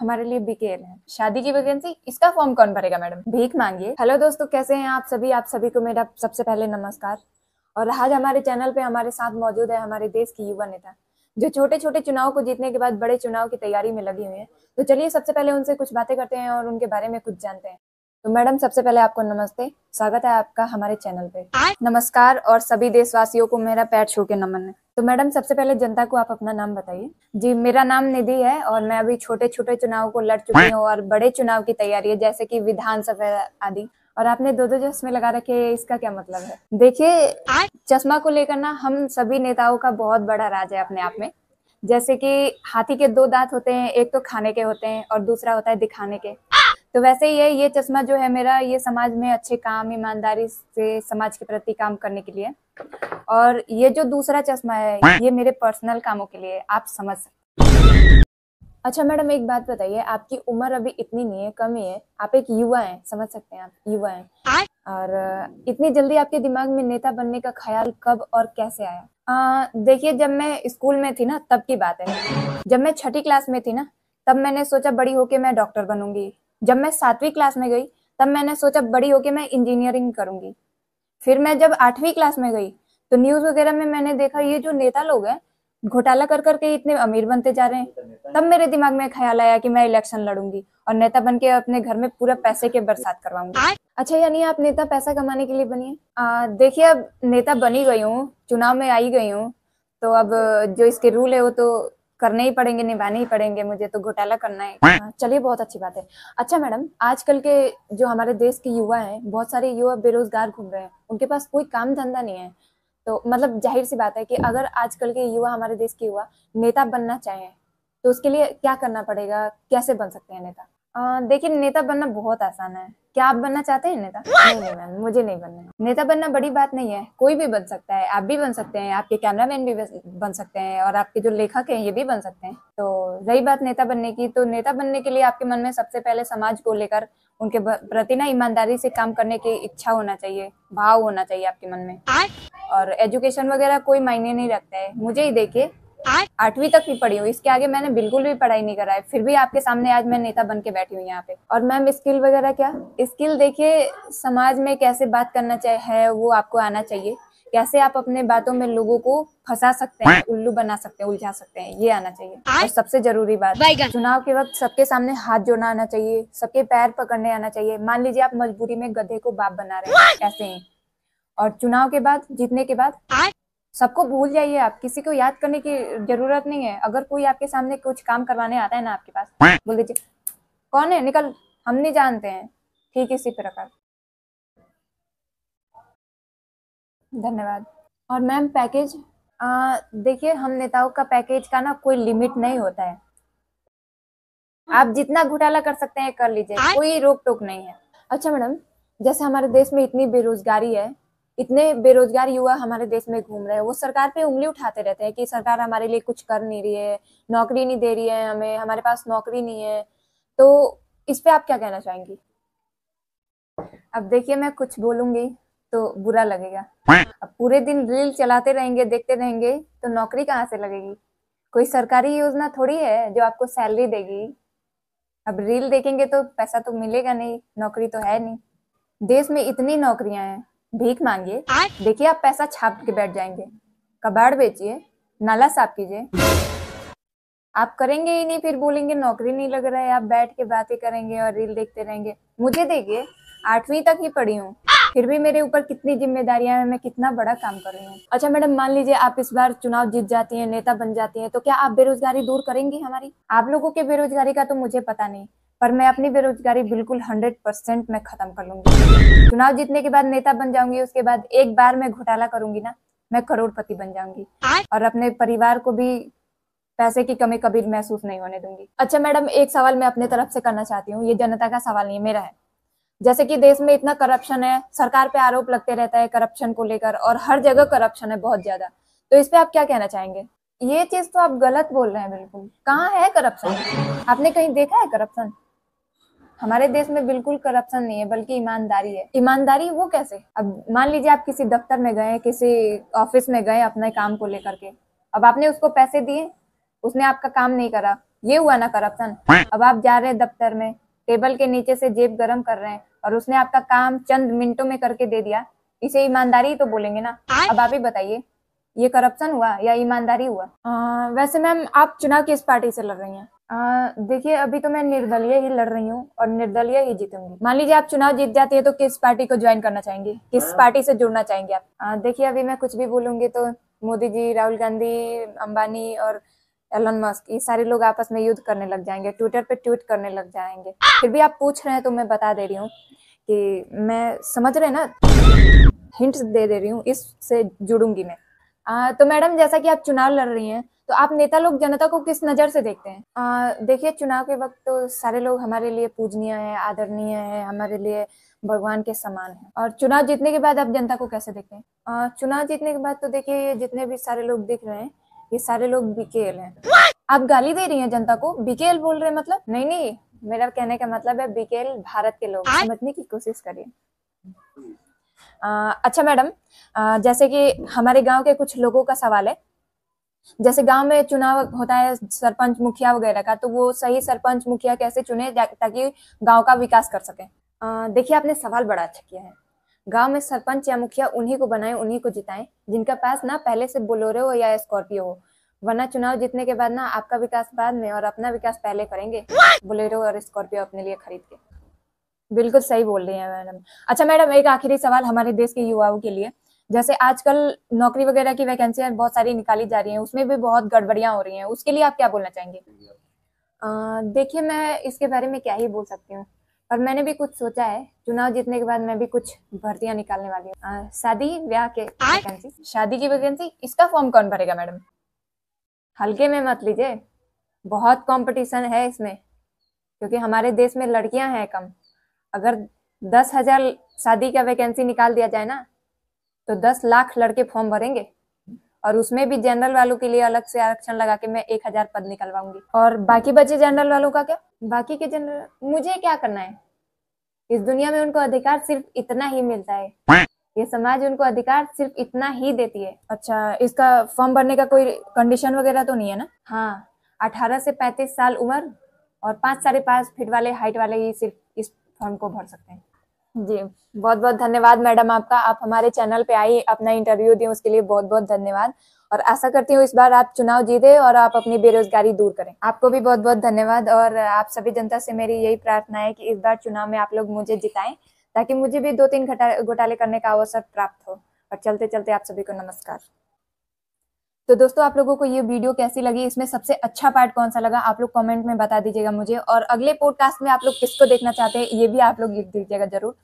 हमारे लिए बीकेएल है। शादी की वैकेंसी, इसका फॉर्म कौन भरेगा मैडम? भीख मांगिए। हेलो दोस्तों, कैसे हैं आप सभी को मेरा सबसे पहले नमस्कार। और आज हमारे चैनल पे हमारे साथ मौजूद है हमारे देश की युवा नेता, जो छोटे छोटे चुनाव को जीतने के बाद बड़े चुनाव की तैयारी में लगी हुई है। तो चलिए सबसे पहले उनसे कुछ बातें करते हैं और उनके बारे में कुछ जानते हैं। तो मैडम, सबसे पहले आपको नमस्ते, स्वागत है आपका हमारे चैनल पे। नमस्कार, और सभी देशवासियों को मेरा पैर छू के नमन है। तो मैडम, सबसे पहले जनता को आप अपना नाम बताइए। जी, मेरा नाम निधि है और मैं अभी छोटे छोटे चुनाव को लड़ चुकी हूँ और बड़े चुनाव की तैयारी है, जैसे कि विधानसभा आदि। और आपने दो चश्मे लगा रखे हैं, इसका क्या मतलब है? देखिए, चश्मा को लेकर ना हम सभी नेताओं का बहुत बड़ा राज है अपने आप में। जैसे कि हाथी के दो दांत होते हैं, एक तो खाने के होते हैं और दूसरा होता है दिखाने के। तो वैसे ही है, ये चश्मा जो है मेरा, ये समाज में अच्छे काम, ईमानदारी से समाज के प्रति काम करने के लिए। और ये जो दूसरा चश्मा है, ये मेरे पर्सनल कामों के लिए, आप समझ सकते। अच्छा मैडम, एक बात बताइए, आपकी उम्र अभी इतनी नहीं है, कम ही है, आप एक युवा हैं, समझ सकते हैं, आप युवा हैं। और इतनी जल्दी आपके दिमाग में नेता बनने का ख्याल कब और कैसे आया? देखिए, जब मैं स्कूल में थी ना, तब की बात है। जब मैं छठी क्लास में थी ना, तब मैंने सोचा बड़ी होके मैं डॉक्टर बनूंगी। जब मैं 7वीं क्लास में गई, तब मैंने सोचा बड़ी होके मैं इंजीनियरिंग करूंगी। फिर मैं जब 8वीं क्लास में गई, तो न्यूज वगैरह में मैंने देखा ये जो नेता लोग हैं, घोटाला कर करके इतने अमीर बनते जा रहे हैं। तब मेरे दिमाग में ख्याल आया कि मैं इलेक्शन लड़ूंगी और नेता बन के अपने घर में पूरा पैसे के बरसात करवाऊंगी। अच्छा, यानी आप नेता पैसा कमाने के लिए बनी है? देखिए, अब नेता बनी गई हूँ, चुनाव में आई गई हूँ, तो अब जो इसके रूल है वो तो करने ही पड़ेंगे, निभाने ही पड़ेंगे, मुझे तो घोटाला करना है। चलिए, बहुत अच्छी बात है। अच्छा मैडम, आजकल के जो हमारे देश के युवा हैं, बहुत सारे युवा बेरोजगार घूम रहे हैं, उनके पास कोई काम धंधा नहीं है। तो मतलब जाहिर सी बात है कि अगर आजकल के युवा, हमारे देश के युवा नेता बनना चाहें, तो उसके लिए क्या करना पड़ेगा, कैसे बन सकते हैं नेता? देखिए, नेता बनना बहुत आसान है। क्या आप बनना चाहते हैं नेता? नहीं मैम, मुझे नहीं बनना है। नेता बनना बड़ी बात नहीं है, कोई भी बन सकता है। आप भी बन सकते हैं, आपके कैमरामैन भी बन सकते हैं, और आपके जो लेखक हैं ये भी बन सकते हैं। तो रही बात नेता बनने की, तो नेता बनने के लिए आपके मन में सबसे पहले समाज को लेकर उनके प्रति ना ईमानदारी से काम करने की इच्छा होना चाहिए, भाव होना चाहिए आपके मन में। और एजुकेशन वगैरह कोई मायने नहीं रखता है। मुझे ही देखिए, 8वीं तक ही पढ़ी हूँ, इसके आगे मैंने बिल्कुल भी पढ़ाई नहीं करा है, फिर भी आपके सामने आज मैं नेता बन के बैठी हूँ यहाँ पे। और मैम, स्किल वगैरह क्या? स्किल देखिए, समाज में कैसे बात करना चाहिए वो आपको आना चाहिए। कैसे आप अपने बातों में लोगों को फंसा सकते हैं, उल्लू बना सकते हैं, उलझा सकते हैं, ये आना चाहिए। और सबसे जरूरी बात, चुनाव के वक्त सबके सामने हाथ जोड़ना आना चाहिए, सबके पैर पकड़ने आना चाहिए। मान लीजिए आप मजबूरी में गधे को बाप बना रहे हैं, ऐसे ही। और चुनाव के बाद, जीतने के बाद सबको भूल जाइए, आप किसी को याद करने की जरूरत नहीं है। अगर कोई आपके सामने कुछ काम करवाने आता है ना आपके पास, बोल दीजिए कौन है, निकल, हम नहीं जानते हैं। ठीक इसी प्रकार। धन्यवाद। और मैम, पैकेज, देखिए, हम नेताओं का पैकेज का ना कोई लिमिट नहीं होता है। आप जितना घोटाला कर सकते हैं कर लीजिए, कोई रोक टोक नहीं है। अच्छा मैडम, जैसे हमारे देश में इतनी बेरोजगारी है, इतने बेरोजगार युवा हमारे देश में घूम रहे हैं, वो सरकार पे उंगली उठाते रहते हैं कि सरकार हमारे लिए कुछ कर नहीं रही है, नौकरी नहीं दे रही है हमें, हमारे पास नौकरी नहीं है। तो इस पे आप क्या कहना चाहेंगी? अब देखिए, मैं कुछ बोलूंगी तो बुरा लगेगा। अब पूरे दिन रील चलाते रहेंगे, देखते रहेंगे, तो नौकरी कहाँ से लगेगी? कोई सरकारी योजना थोड़ी है जो आपको सैलरी देगी। अब रील देखेंगे तो पैसा तो मिलेगा नहीं, नौकरी तो है नहीं। देश में इतनी नौकरियां हैं, भीख मांगिए, देखिए आप पैसा छाप के बैठ जाएंगे। कबाड़ बेचिए, नाला साफ कीजिए। आप करेंगे ही नहीं, फिर बोलेंगे नौकरी नहीं लग रहा है, आप बैठ के बातें करेंगे और रील देखते रहेंगे। मुझे देखिए, 8वीं तक ही पढ़ी हूँ, फिर भी मेरे ऊपर कितनी जिम्मेदारियां हैं, मैं कितना बड़ा काम कर रही हूँ। अच्छा मैडम, मान लीजिए आप इस बार चुनाव जीत जाती हैं, नेता बन जाती हैं, तो क्या आप बेरोजगारी दूर करेंगी हमारी? आप लोगों के बेरोजगारी का तो मुझे पता नहीं, पर मैं अपनी बेरोजगारी बिल्कुल 100% में खत्म कर लूंगी। चुनाव जीतने के बाद नेता बन जाऊंगी, उसके बाद एक बार मैं घोटाला करूंगी ना, मैं करोड़पति बन जाऊंगी और अपने परिवार को भी पैसे की कमी कभी महसूस नहीं होने दूंगी। अच्छा मैडम, एक सवाल मैं अपने तरफ से करना चाहती हूँ, ये जनता का सवाल नहीं है, मेरा है। जैसे कि देश में इतना करप्शन है, सरकार पे आरोप लगते रहता है करप्शन को लेकर, और हर जगह करप्शन है बहुत ज्यादा, तो इस पे आप क्या कहना चाहेंगे? ये चीज तो आप गलत बोल रहे हैं बिल्कुल। कहाँ है करप्शन? आपने कहीं देखा है करप्शन? हमारे देश में बिल्कुल करप्शन नहीं है, बल्कि ईमानदारी है। ईमानदारी वो कैसे? अब मान लीजिए आप किसी दफ्तर में गए, किसी ऑफिस में गए अपने काम को लेकर के, अब आपने उसको पैसे दिए, उसने आपका काम नहीं करा, ये हुआ ना करप्शन। अब आप जा रहे हैं दफ्तर में, टेबल के नीचे से जेब गरम कर रहे हैं और उसने आपका काम चंद मिनटों में करके दे दिया, इसे ईमानदारी तो बोलेंगे ना। अब आप ही बताइए, ये करप्शन हुआ या ईमानदारी हुआ? वैसे मैम, आप चुनाव किस पार्टी से लड़ रही हैं? देखिए, अभी तो मैं निर्दलीय ही लड़ रही हूँ और निर्दलीय ही जीतूंगी। मान लीजिए आप चुनाव जीत जाती है तो किस पार्टी को ज्वाइन करना चाहेंगे, किस पार्टी से जुड़ना चाहेंगे आप? देखिए, अभी मैं कुछ भी बोलूंगी तो मोदी जी, राहुल गांधी, अंबानी और एलन मस्क, ये सारे लोग आपस में युद्ध करने लग जाएंगे, ट्विटर पे ट्वीट करने लग जाएंगे। फिर भी आप पूछ रहे हैं तो मैं बता दे रही हूँ कि मैं, समझ रहे हैं ना, हिंट्स दे रही हूँ, इससे जुड़ूंगी मैं। तो मैडम, जैसा कि आप चुनाव लड़ रही हैं, तो आप नेता लोग जनता को किस नजर से देखते हैं? देखिए, चुनाव के वक्त तो सारे लोग हमारे लिए पूजनीय है, आदरणीय है, हमारे लिए भगवान के समान है। और चुनाव जीतने के बाद आप जनता को कैसे देखते हैं? चुनाव जीतने के बाद तो देखिए, ये जितने भी सारे लोग दिख रहे हैं, ये सारे लोग बीकेएल हैं। आप गाली दे रही हैं जनता को? बीकेएल बोल रहे हैं मतलब? नहीं नहीं, मेरा कहने का मतलब है बीकेएल भारत के लोग, समझने की कोशिश करिए। अच्छा मैडम, जैसे कि हमारे गांव के कुछ लोगों का सवाल है, जैसे गांव में चुनाव होता है सरपंच मुखिया वगैरह का, तो वो सही सरपंच मुखिया कैसे चुने ताकि गांव का विकास कर सके? देखिए, आपने सवाल बड़ा अच्छा किया है। गांव में सरपंच या मुखिया उन्हीं को बनाए, उन्हीं को जिताएं जिनका पास ना पहले से बोलेरो हो या स्कॉर्पियो हो, वरना चुनाव जीतने के बाद ना आपका विकास बाद में और अपना विकास पहले करेंगे, बोलेरो और स्कॉर्पियो अपने लिए खरीद के। बिल्कुल सही बोल रही है मैडम। अच्छा मैडम, एक आखिरी सवाल हमारे देश के युवाओं के लिए, जैसे आजकल नौकरी वगैरह की वैकेंसियां बहुत सारी निकाली जा रही हैं, उसमें भी बहुत गड़बड़ियां हो रही हैं, उसके लिए आप क्या बोलना चाहेंगे? देखिए, मैं इसके बारे में क्या ही बोल सकती हूँ, पर मैंने भी कुछ सोचा है। चुनाव जीतने के बाद मैं भी कुछ भर्तियां निकालने वाली हूँ। शादी ब्याह के वैकेंसी, शादी की वैकेंसी, इसका फॉर्म कौन भरेगा मैडम? हल्के में मत लीजिए, बहुत कंपटीशन है इसमें, क्योंकि हमारे देश में लड़कियां हैं कम। अगर 10,000 शादी का वैकेंसी निकाल दिया जाए ना, तो 10 लाख लड़के फॉर्म भरेंगे, और उसमें भी जनरल वालों के लिए अलग से आरक्षण लगा के मैं 1,000 पद निकलवाऊंगी। और बाकी बचे जनरल वालों का क्या? बाकी के जनरल, मुझे क्या करना है? इस दुनिया में उनको अधिकार सिर्फ इतना ही मिलता है, ये समाज उनको अधिकार सिर्फ इतना ही देती है। अच्छा, इसका फॉर्म भरने का कोई कंडीशन वगैरह तो नहीं है ना? हाँ, 18 से 35 साल उम्र और 5 5.5 फीट वाले हाइट वाले ही सिर्फ इस फॉर्म को भर सकते हैं। जी, बहुत बहुत धन्यवाद मैडम आपका, आप हमारे चैनल पे आई, अपना इंटरव्यू दिए, उसके लिए बहुत बहुत धन्यवाद। और आशा करती हूँ इस बार आप चुनाव जीते और आप अपनी बेरोजगारी दूर करें। आपको भी बहुत बहुत धन्यवाद, और आप सभी जनता से मेरी यही प्रार्थना है कि इस बार चुनाव में आप लोग मुझे जिताएं, ताकि मुझे भी 2-3 घोटाले करने का अवसर प्राप्त हो। और चलते चलते आप सभी को नमस्कार। तो दोस्तों, आप लोगों को ये वीडियो कैसी लगी, इसमें सबसे अच्छा पार्ट कौन सा लगा, आप लोग कमेंट में बता दीजिएगा मुझे। और अगले पॉडकास्ट में आप लोग किसको देखना चाहते हैं, ये भी आप लोग लिख दीजिएगा जरूर।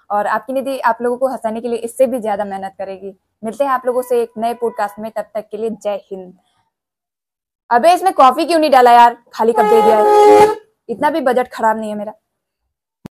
और आपकी निधि आप लोगों को हंसाने के लिए इससे भी ज्यादा मेहनत करेगी। मिलते हैं आप लोगों से एक नए पॉडकास्ट में, तब तक के लिए जय हिंद। अबे, इसमें कॉफी क्यों नहीं डाला यार, खाली कप दे दिया है, इतना भी बजट खराब नहीं है मेरा।